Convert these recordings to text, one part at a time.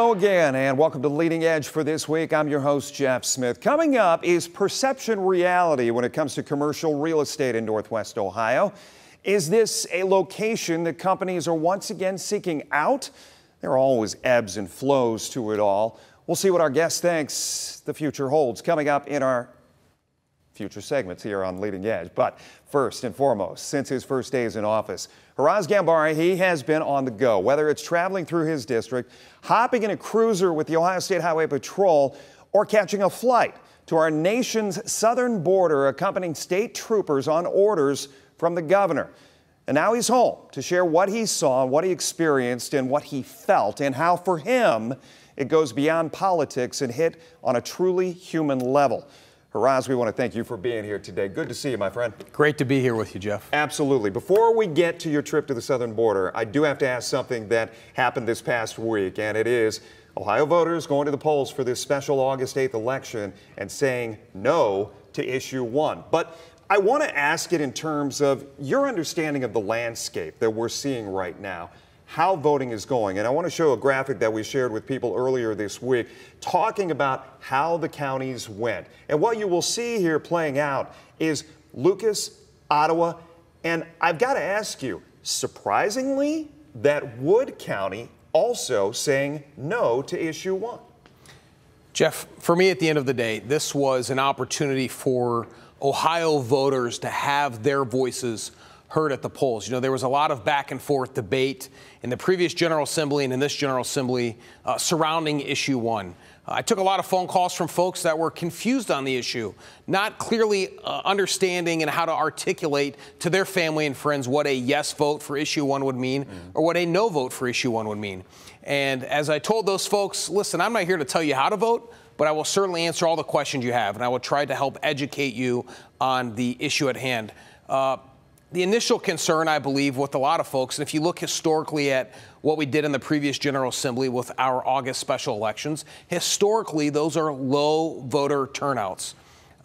Hello again, and welcome to Leading Edge for this week. I'm your host, Jeff Smith. Coming up is perception reality when it comes to commercial real estate in Northwest Ohio. Is this a location that companies are once again seeking out? There are always ebbs and flows to it all. We'll see what our guest thinks the future holds coming up in our future segments here on Leading Edge. But first and foremost, since his first days in office, Haraz Ghanbari, he has been on the go, whether it's traveling through his district, hopping in a cruiser with the Ohio State Highway Patrol, or catching a flight to our nation's southern border, accompanying state troopers on orders from the governor. And now he's home to share what he saw, what he experienced, and what he felt, and how for him it goes beyond politics and hit on a truly human level. Haraz, we want to thank you for being here today. Good to see you, my friend. Great to be here with you, Jeff. Absolutely. Before we get to your trip to the southern border, I do have to ask something that happened this past week, and it is Ohio voters going to the polls for this special August 8th election and saying no to issue 1. But I want to ask it in terms of your understanding of the landscape that we're seeing right now, how voting is going. And I want to show a graphic that we shared with people earlier this week talking about how the counties went. And what you will see here playing out is Lucas, Ottawa, and I've got to ask you, surprisingly, that Wood County also saying no to issue 1. Jeff, for me at the end of the day, this was an opportunity for Ohio voters to have their voices heard at the polls. You know, there was a lot of back and forth debate in the previous General Assembly and in this General Assembly surrounding issue 1. I took a lot of phone calls from folks that were confused on the issue, not clearly understanding and how to articulate to their family and friends what a yes vote for issue 1 would mean or what a no vote for issue 1 would mean. And as I told those folks, listen, I'm not here to tell you how to vote, but I will certainly answer all the questions you have, and I will try to help educate you on the issue at hand. The initial concern, I believe, with a lot of folks, and if you look historically at what we did in the previous General Assembly with our August special elections, historically, those are low voter turnouts.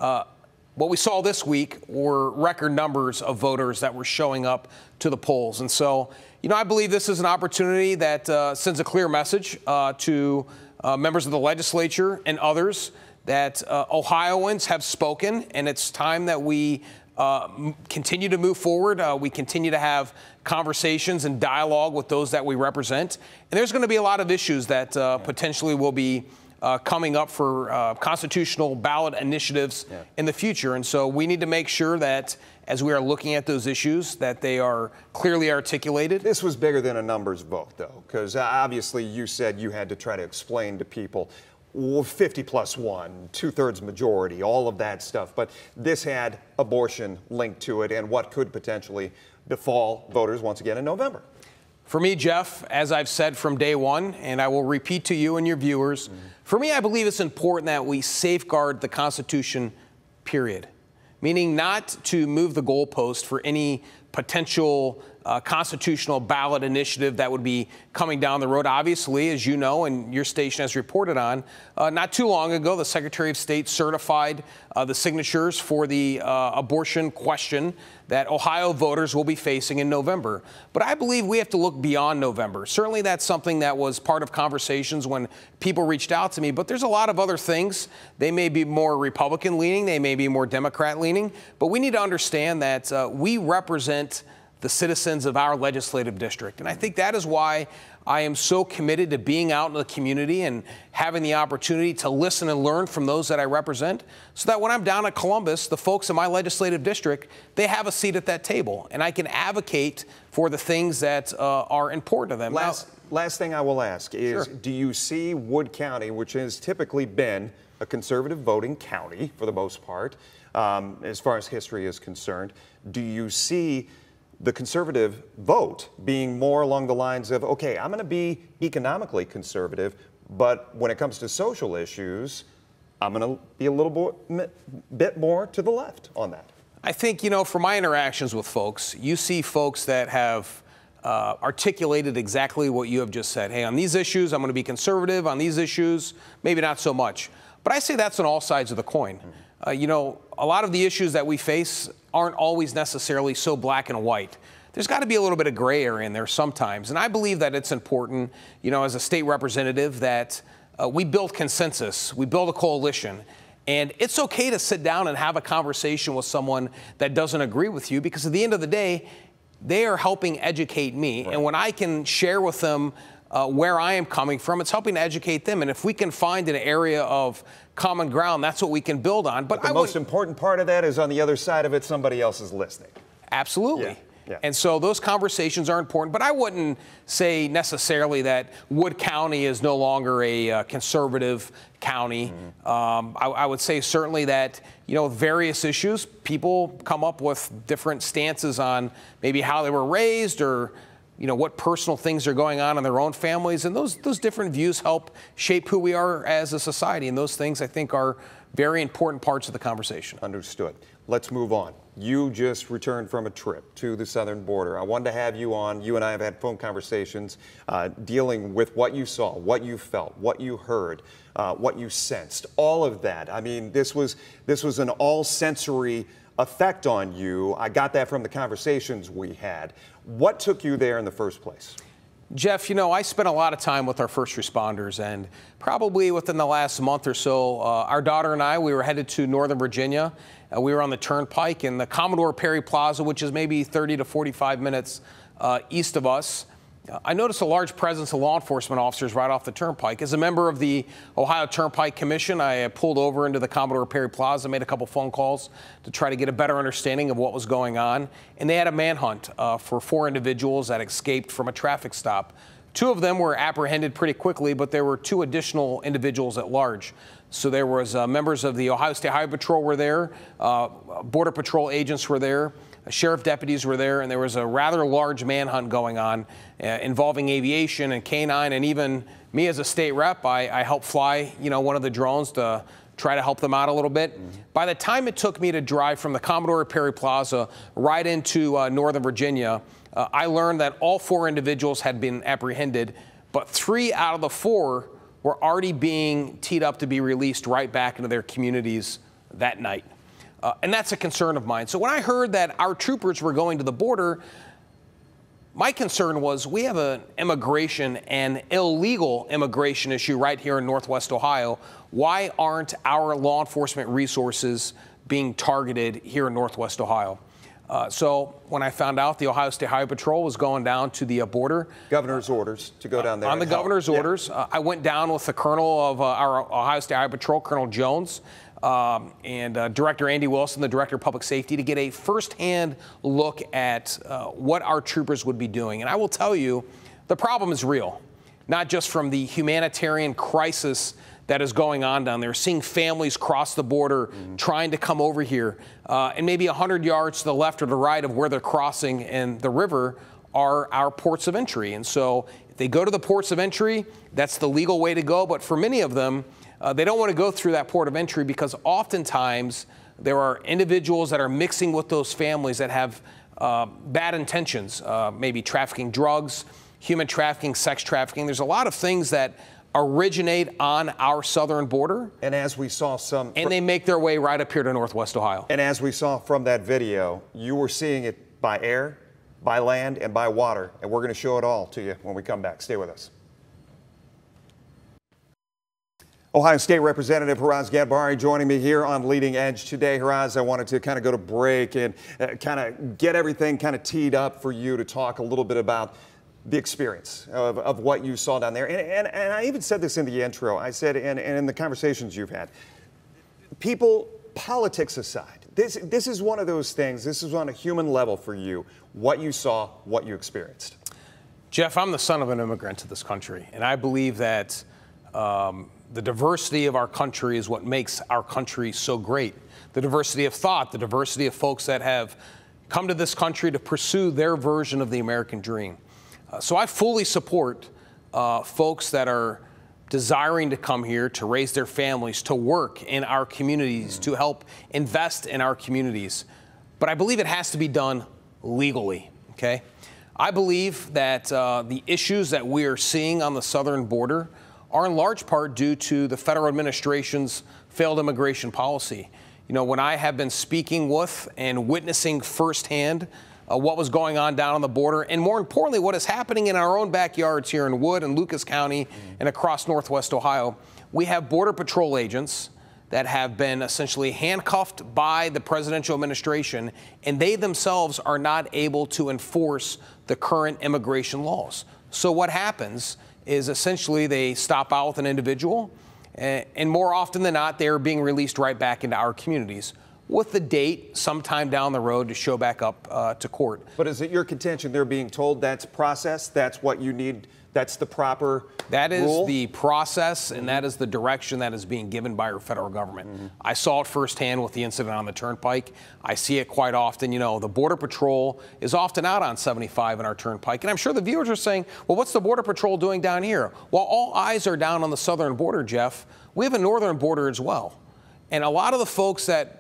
What we saw this week were record numbers of voters that were showing up to the polls. And so, you know, I believe this is an opportunity that sends a clear message to members of the legislature and others that Ohioans have spoken, and it's time that we continue to move forward. We continue to have conversations and dialogue with those that we represent. And there's going to be a lot of issues that potentially will be coming up for constitutional ballot initiatives in the future. And so we need to make sure that as we are looking at those issues, that they are clearly articulated. This was bigger than a numbers vote, though, because obviously you said you had to try to explain to people 50 plus 1, 2/3 majority, all of that stuff. But this had abortion linked to it and what could potentially befall voters once again in November. For me, Jeff, as I've said from day one, and I will repeat to you and your viewers, for me, I believe it's important that we safeguard the Constitution, period. Meaning not to move the goalpost for any potential constitutional ballot initiative that would be coming down the road. Obviously, as you know, and your station has reported on, not too long ago, the Secretary of State certified the signatures for the abortion question that Ohio voters will be facing in November. But I believe we have to look beyond November. Certainly that's something that was part of conversations when people reached out to me, but there's a lot of other things. They may be more Republican leaning, they may be more Democrat leaning, but we need to understand that we represent the citizens of our legislative district. And I think that is why I am so committed to being out in the community and having the opportunity to listen and learn from those that I represent, so that when I'm down at Columbus, the folks in my legislative district, they have a seat at that table, and I can advocate for the things that are important to them. Last thing I will ask is, do you see Wood County, which has typically been a conservative voting county for the most part, as far as history is concerned, do you see the conservative vote being more along the lines of, okay, I'm going to be economically conservative, but when it comes to social issues, I'm going to be a little bit more to the left on that? I think, you know, from my interactions with folks, you see folks that have articulated exactly what you have just said. Hey, on these issues, I'm going to be conservative. On these issues, maybe not so much. But I say that's on all sides of the coin. You know, a lot of the issues that we face aren't always necessarily so black and white. there's got to be a little bit of gray area in there sometimes. And I believe that it's important, as a state representative, that we build consensus, we build a coalition. And it's okay to sit down and have a conversation with someone that doesn't agree with you, because at the end of the day, they are helping educate me. Right. And when I can share with them where I am coming from, it's helping to educate them. And if we can find an area of common ground, that's what we can build on. But the most important part of that is on the other side of it, somebody else is listening. Absolutely. Yeah. Yeah. And so those conversations are important. But I wouldn't say necessarily that Wood County is no longer a conservative county. Mm-hmm. I would say certainly that, various issues, people come up with different stances on maybe how they were raised, or what personal things are going on in their own families. And those different views help shape who we are as a society. And those things, I think, are very important parts of the conversation. Understood. Let's move on. You just returned from a trip to the southern border. I wanted to have you on. You and I have had phone conversations dealing with what you saw, what you felt, what you heard, what you sensed, all of that. I mean, this was an all-sensory effect on you. I got that from the conversations we had. What took you there in the first place? Jeff, I spent a lot of time with our first responders, and probably within the last month or so, our daughter and I, we were headed to Northern Virginia. We were on the Turnpike in the Commodore Perry Plaza, which is maybe 30 to 45 minutes east of us. I noticed a large presence of law enforcement officers right off the Turnpike. As a member of the Ohio Turnpike Commission, I pulled over into the Commodore Perry Plaza, made a couple phone calls to try to get a better understanding of what was going on. And they had a manhunt for 4 individuals that escaped from a traffic stop. 2 of them were apprehended pretty quickly, but there were 2 additional individuals at large. So there was members of the Ohio State Highway Patrol were there, Border Patrol agents were there, sheriff deputies were there, and there was a rather large manhunt going on involving aviation and canine, and even me as a state rep, I helped fly, one of the drones to try to help them out a little bit. Mm-hmm. By the time it took me to drive from the Commodore Perry Plaza right into Northern Virginia, I learned that all 4 individuals had been apprehended, but 3 out of the 4 were already being teed up to be released right back into their communities that night. And that's a concern of mine. So when I heard that our troopers were going to the border, my concern was we have an immigration and illegal immigration issue right here in Northwest Ohio. Why aren't our law enforcement resources being targeted here in Northwest Ohio? So when I found out the Ohio State Highway Patrol was going down to the border. Governor's orders to go down there. On the governor's orders. I went down with the colonel of our Ohio State Highway Patrol, Colonel Jones, and Director Andy Wilson, the Director of Public Safety, to get a firsthand look at what our troopers would be doing. And I will tell you, the problem is real, not just from the humanitarian crisis that is going on down there, seeing families cross the border, trying to come over here, and maybe 100 yards to the left or the right of where they're crossing in the river are our ports of entry. And so if they go to the ports of entry, that's the legal way to go. But for many of them, they don't want to go through that port of entry because oftentimes there are individuals that are mixing with those families that have bad intentions, maybe trafficking drugs, human trafficking, sex trafficking. There's a lot of things that originate on our southern border. And as we saw and they make their way right up here to Northwest Ohio. And as we saw from that video, you were seeing it by air, by land, and by water. And we're going to show it all to you when we come back. Stay with us. Ohio State Representative Haraz Ghanbari joining me here on Leading Edge today. Haraz, I wanted to kind of go to break and kind of get everything kind of teed up for you to talk a little bit about the experience of what you saw down there. And I even said this in the intro. I said, and in the conversations you've had, people, politics aside, this is one of those things, this is on a human level for you, what you saw, what you experienced. Jeff, I'm the son of an immigrant to this country, and I believe that the diversity of our country is what makes our country so great. The diversity of thought, the diversity of folks that have come to this country to pursue their version of the American dream. So I fully support folks that are desiring to come here to raise their families, to work in our communities, to help invest in our communities. But I believe it has to be done legally, okay? I believe that the issues that we are seeing on the southern border are in large part due to the federal administration's failed immigration policy. You know, when I have been speaking with and witnessing firsthand what was going on down on the border, and more importantly, what is happening in our own backyards here in Wood and Lucas County and across Northwest Ohio. We have Border Patrol agents that have been essentially handcuffed by the presidential administration, and they themselves are not able to enforce the current immigration laws. So what happens is essentially they stop out with an individual, and more often than not, they're being released right back into our communities with the date sometime down the road to show back up to court. But is it your contention they're being told that's process, that's what you need, that's the proper rule? That is the process, and that is the direction that is being given by our federal government. I saw it firsthand with the incident on the Turnpike. I see it quite often. You know, the Border Patrol is often out on 75 in our Turnpike, and I'm sure the viewers are saying, well, what's the Border Patrol doing down here? Well, all eyes are down on the southern border, Jeff. We have a northern border as well. And a lot of the folks that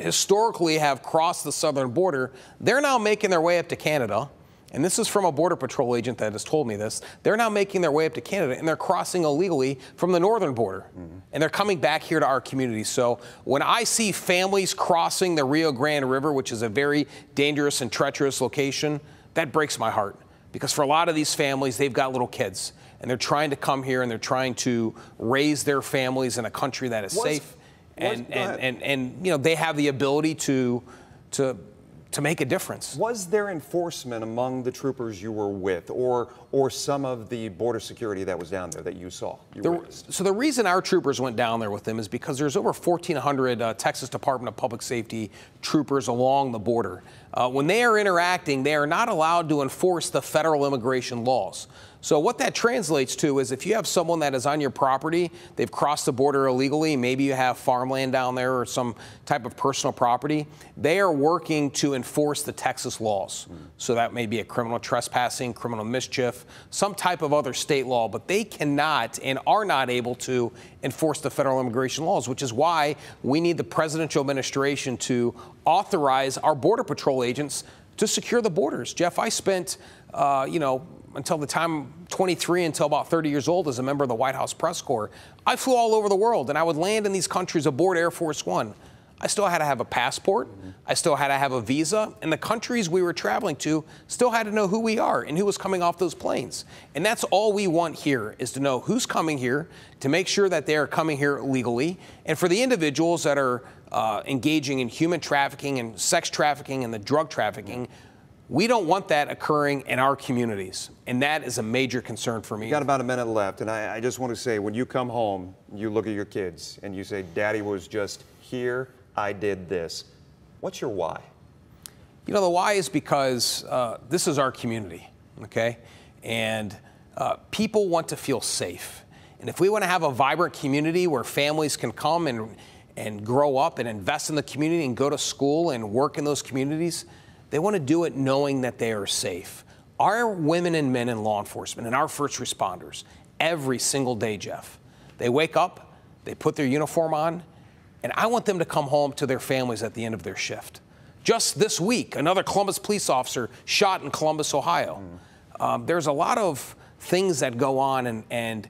historically have crossed the southern border, they're now making their way up to Canada. And this is from a Border Patrol agent that has told me this. They're now making their way up to Canada, and they're crossing illegally from the northern border. And they're coming back here to our community. So when I see families crossing the Rio Grande River, which is a very dangerous and treacherous location, that breaks my heart. Because for a lot of these families, they've got little kids, and they're trying to come here, and they're trying to raise their families in a country that is safe. And you know, they have the ability to make a difference. Was there enforcement among the troopers you were with, or some of the border security that was down there that you saw? So the reason our troopers went down there with them is because there's over 1,400 Texas Department of Public Safety troopers along the border. When they are interacting, they are not allowed to enforce the federal immigration laws. So what that translates to is if you have someone that is on your property, they've crossed the border illegally, maybe you have farmland down there or some type of personal property, they are working to enforce the Texas laws. So that may be a criminal trespassing, criminal mischief, some type of other state law, but they cannot and are not able to enforce the federal immigration laws, which is why we need the presidential administration to authorize our Border Patrol agents to secure the borders. Jeff, I spent, you know, until the time 23 until about 30 years old as a member of the White House Press Corps. I flew all over the world, and I would land in these countries aboard Air Force One. I still had to have a passport. I still had to have a visa. And the countries we were traveling to still had to know who we are and who was coming off those planes. And that's all we want here, is to know who's coming here, to make sure that they are coming here legally. And for the individuals that are engaging in human trafficking and sex trafficking and the drug trafficking, we don't want that occurring in our communities, and that is a major concern for me. We've got about a minute left, and I just want to say, when you come home, you look at your kids, and you say, Daddy was just here, I did this. What's your why? You know, the why is because this is our community, okay? And people want to feel safe. And if we want to have a vibrant community where families can come and grow up and invest in the community and go to school and work in those communities, they want to do it knowing that they are safe. Our women and men in law enforcement and our first responders, every single day, Jeff, they wake up, they put their uniform on, and I want them to come home to their families at the end of their shift. Just this week, another Columbus police officer shot in Columbus, Ohio. There's a lot of things that go on, and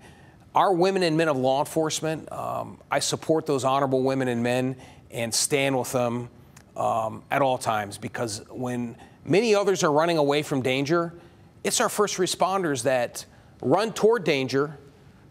our women and men of law enforcement, I support those honorable women and men and stand with them at all times, because when many others are running away from danger, it's our first responders that run toward danger,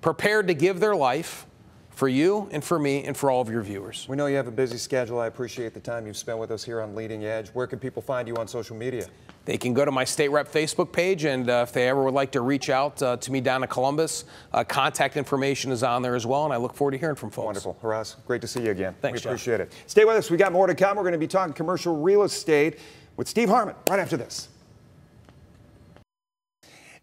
prepared to give their life for you and for me and for all of your viewers. We know you have a busy schedule. I appreciate the time you've spent with us here on Leading Edge. Where can people find you on social media? They can go to my state rep Facebook page, and if they ever would like to reach out to me down in Columbus, contact information is on there as well, and I look forward to hearing from folks. Wonderful. Haraz, great to see you again. Thanks, We appreciate it. Stay with us. We got more to come. We're going to be talking commercial real estate with Steve Harmon right after this.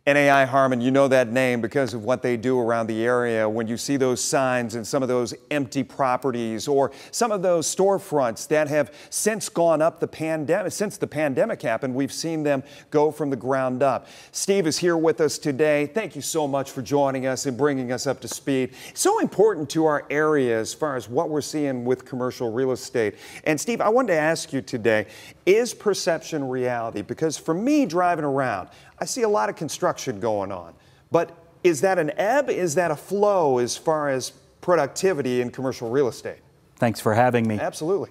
NAI Harmon, you know that name because of what they do around the area. When you see those signs and some of those empty properties or some of those storefronts that have since gone up since the pandemic happened, we've seen them go from the ground up. Steve is here with us today. Thank you so much for joining us and bringing us up to speed. So important to our area as far as what we're seeing with commercial real estate. And Steve, I wanted to ask you today, is perception reality? Because for me, driving around, I see a lot of construction going on, but is that an ebb? Is that a flow as far as productivity in commercial real estate? Thanks for having me. Absolutely.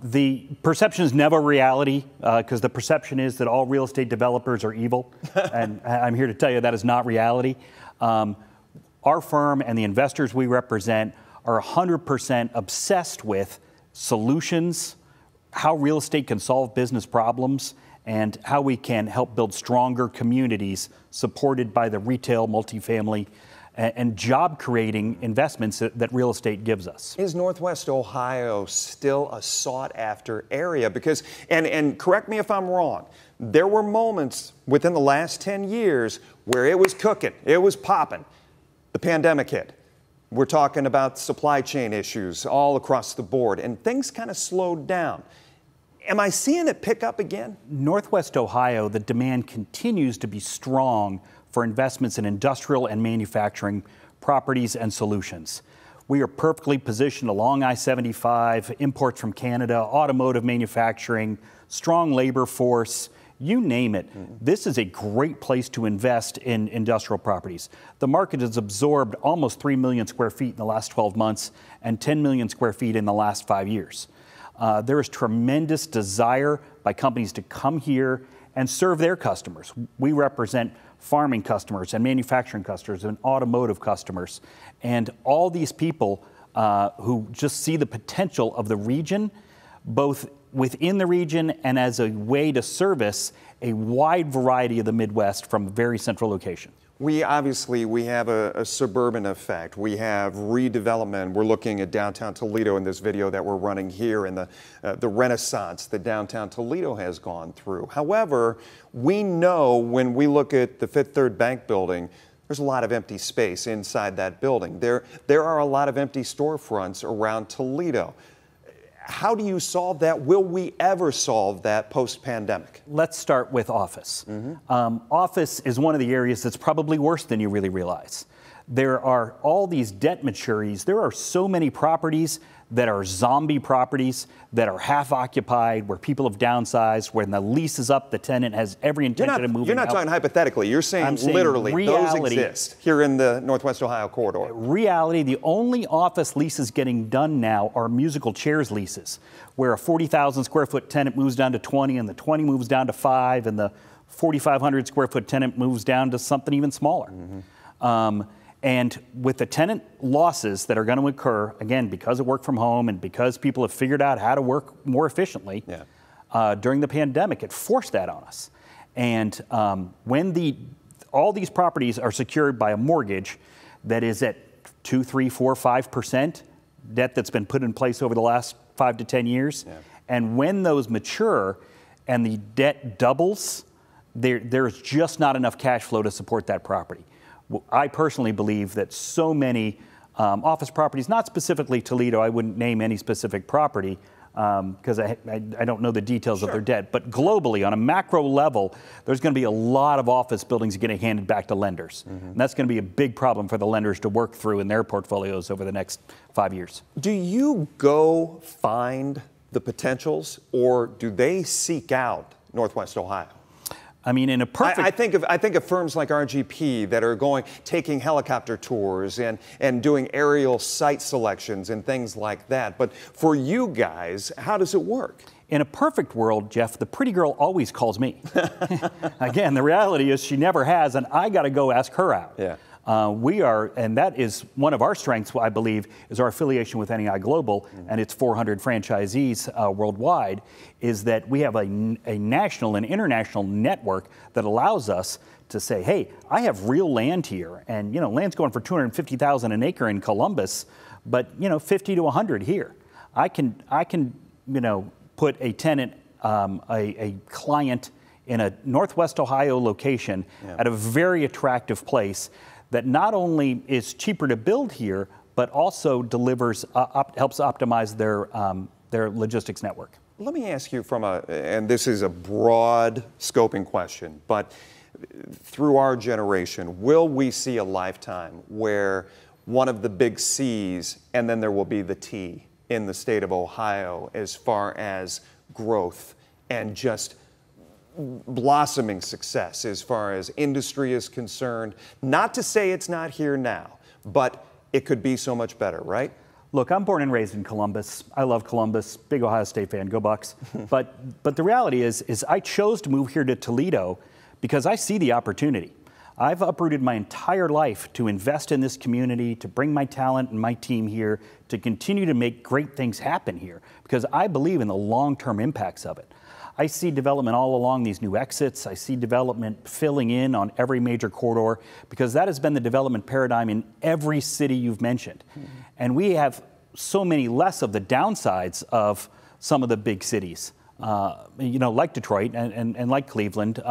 The perception is never reality, because the perception is that all real estate developers are evil, and I'm here to tell you that is not reality. Our firm and the investors we represent are 100% obsessed with solutions, how real estate can solve business problems, and how we can help build stronger communities supported by the retail, multifamily, and job-creating investments that real estate gives us. Is Northwest Ohio still a sought-after area? Because, and correct me if I'm wrong, there were moments within the last 10 years where it was cooking, it was popping. The pandemic hit. We're talking about supply chain issues all across the board, and things kind of slowed down. Am I seeing it pick up again? Northwest Ohio, the demand continues to be strong for investments in industrial and manufacturing properties and solutions. We are perfectly positioned along I-75, imports from Canada, automotive manufacturing, strong labor force, you name it. This is a great place to invest in industrial properties. The market has absorbed almost 3 million square feet in the last 12 months and 10 million square feet in the last 5 years. There is tremendous desire by companies to come here and serve their customers. We represent farming customers and manufacturing customers and automotive customers. And all these people who just see the potential of the region, both within the region and as a way to service a wide variety of the Midwest from a very central location. We have a suburban effect. We have redevelopment. We're looking at downtown Toledo in this video that we're running here, and the renaissance that downtown Toledo has gone through. However, we know when we look at the Fifth Third Bank building, there's a lot of empty space inside that building. There are a lot of empty storefronts around Toledo. How do you solve that? Will we ever solve that post-pandemic? Let's start with office. Office is one of the areas that's probably worse than you really realize. There are all these debt maturities. There are so many properties that are zombie properties that are half occupied, where people have downsized, when the lease is up, the tenant has every intention of moving out. You're not talking hypothetically. You're saying literally reality, those exist here in the Northwest Ohio corridor. Reality, the only office leases getting done now are musical chairs leases, where a 40,000 square foot tenant moves down to 20, and the 20 moves down to 5, and the 4,500 square foot tenant moves down to something even smaller. And with the tenant losses that are going to occur, again, because of work from home and because people have figured out how to work more efficiently during the pandemic, it forced that on us. And when all these properties are secured by a mortgage that is at 2, 3, 4, 5% debt that's been put in place over the last 5 to 10 years, and when those mature and the debt doubles, there's just not enough cash flow to support that property. I personally believe that so many office properties, not specifically Toledo, I wouldn't name any specific property because I don't know the details of their debt, but globally, on a macro level, there's going to be a lot of office buildings getting handed back to lenders. And that's going to be a big problem for the lenders to work through in their portfolios over the next 5 years. Do you go find the potentials, or do they seek out Northwest Ohio? I mean, in a perfect... I think of firms like RGP that are taking helicopter tours and doing aerial site selections and things like that. But for you guys, how does it work? In a perfect world, Jeff, the pretty girl always calls me. Again, the reality is she never has, and I got to go ask her out. And that is one of our strengths, I believe, is our affiliation with NEI Global and its 400 franchisees worldwide, is that we have a national and international network that allows us to say, hey, I have real land here, and land's going for $250,000 an acre in Columbus, but 50 to 100 here. I can put a tenant, a client in a Northwest Ohio location at a very attractive place that not only is cheaper to build here, but also delivers, helps optimize their logistics network. Let me ask you and this is a broad scoping question, but through our generation, will we see a lifetime where one of the big C's and then there will be the T in the state of Ohio as far as growth and just blossoming success as far as industry is concerned? Not to say it's not here now, but it could be so much better, right? Look, I'm born and raised in Columbus. I love Columbus, big Ohio State fan, go Bucks. but the reality is I chose to move here to Toledo because I see the opportunity. I've uprooted my entire life to invest in this community, to bring my talent and my team here, to continue to make great things happen here, because I believe in the long-term impacts of it. I see development all along these new exits. I see development filling in on every major corridor, because that has been the development paradigm in every city you've mentioned. And we have so many less of the downsides of some of the big cities. You know, like Detroit and like Cleveland.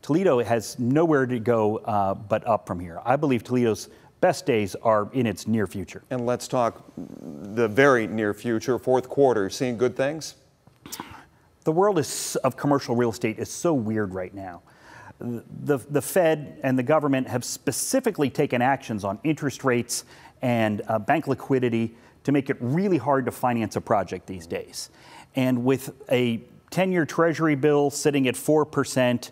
Toledo has nowhere to go but up from here. I believe Toledo's best days are in its near future. And let's talk the very near future, fourth quarter. Seeing good things? The world of commercial real estate is so weird right now. The Fed and the government have specifically taken actions on interest rates and bank liquidity to make it really hard to finance a project these days. And with a 10-year Treasury bill sitting at 4%,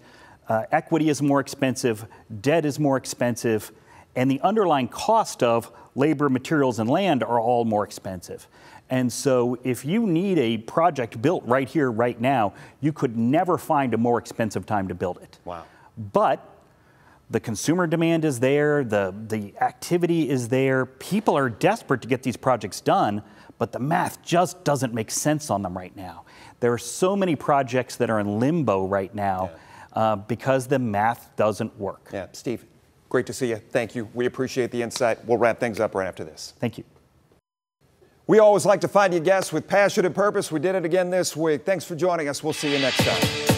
equity is more expensive, debt is more expensive, and the underlying cost of labor, materials, and land are all more expensive. And so if you need a project built right here, right now, you could never find a more expensive time to build it. Wow. But the consumer demand is there, the activity is there, people are desperate to get these projects done, but the math just doesn't make sense on them right now. There are so many projects that are in limbo right now because the math doesn't work. Yeah, Steve, great to see you. Thank you. We appreciate the insight. We'll wrap things up right after this. Thank you. We always like to find you guests with passion and purpose. We did it again this week. Thanks for joining us. We'll see you next time.